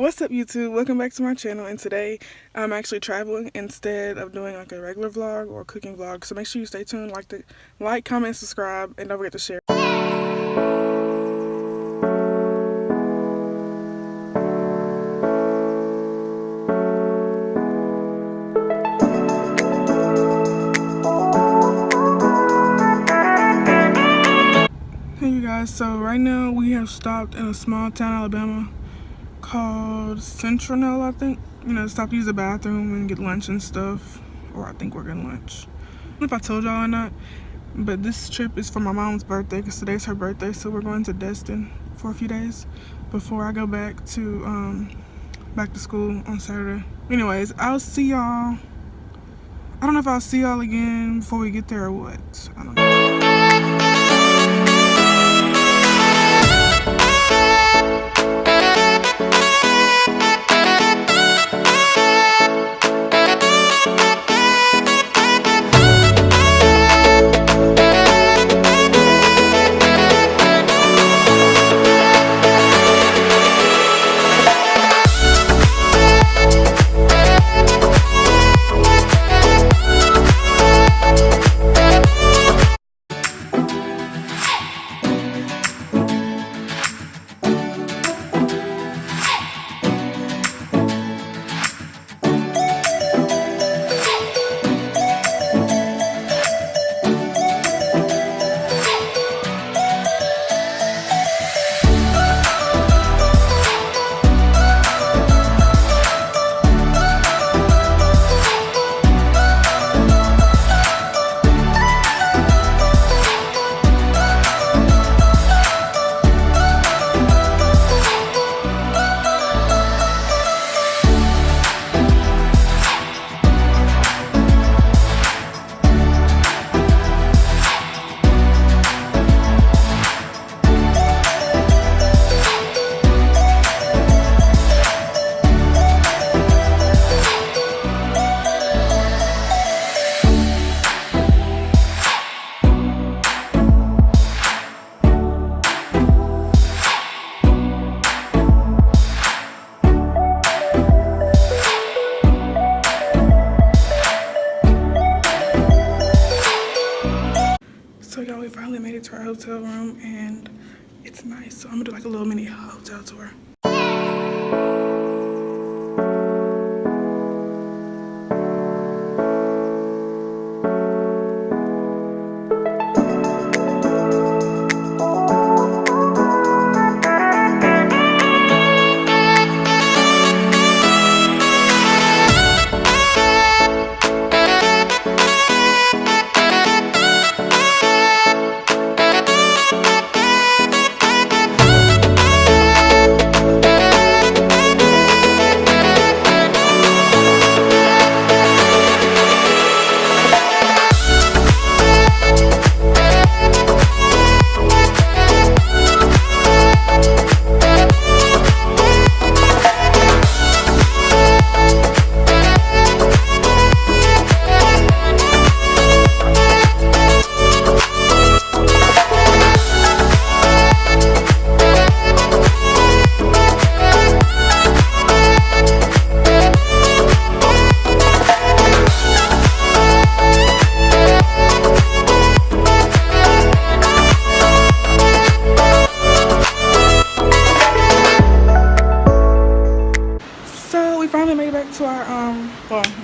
What's up, YouTube? Welcome back to my channel, and today I'm actually traveling instead of doing like a regular vlog or a cooking vlog. So make sure you stay tuned, like, comment, subscribe, and don't forget to share. Hey you guys, so right now we have stopped in a small town, Alabama called Central, I think. Stop to use the bathroom and get lunch and stuff. Or I think we're getting lunch. I don't know if I told y'all or not, but this trip is for my mom's birthday because today's her birthday. So we're going to Destin for a few days before I go back to school on Saturday. Anyways, I'll see y'all. I don't know if I'll see y'all again before we get there or what. I don't know. So y'all, we finally made it to our hotel room and it's nice. So I'm gonna do like a little mini hotel tour.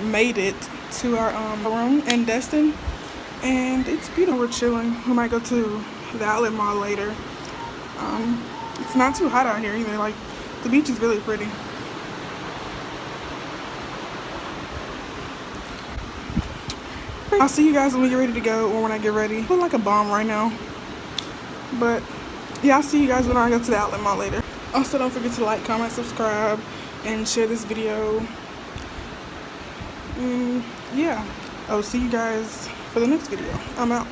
Made it to our room in Destin, and it's beautiful. We're chilling. We might go to the outlet mall later. It's not too hot out here either. Like, the beach is really pretty. I'll see you guys when we get ready to go or when I get ready. I feel like a bomb right now, but yeah, I'll see you guys when I go to the outlet mall later. Also, don't forget to like, comment, subscribe, and share this video. Yeah, I'll see you guys for the next video. I'm out.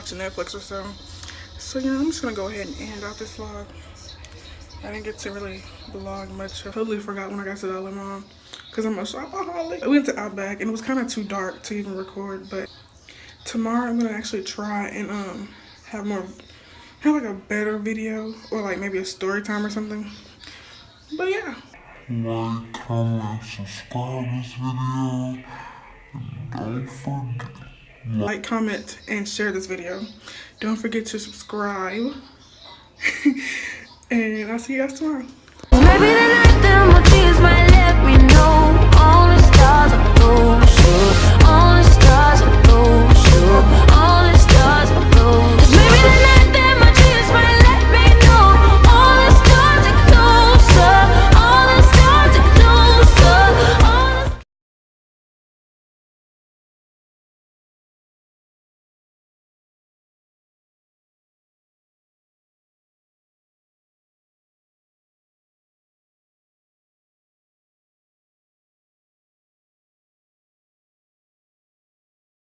watching Netflix or so. So, you know, I'm just gonna go ahead and end out this vlog. I didn't get to really vlog much. I totally forgot when I got to Dollar Mall because I'm a shopaholic. We went to Outback and it was kind of too dark to even record, but tomorrow I'm gonna actually try and have like a better video or like maybe a story time or something. But yeah. Like, comment, subscribe this video. Don't forget. Like, comment, and share this video. Don't forget to subscribe. And I'll see you guys tomorrow. Maybe the night that my tears might let me know all the stars are blue.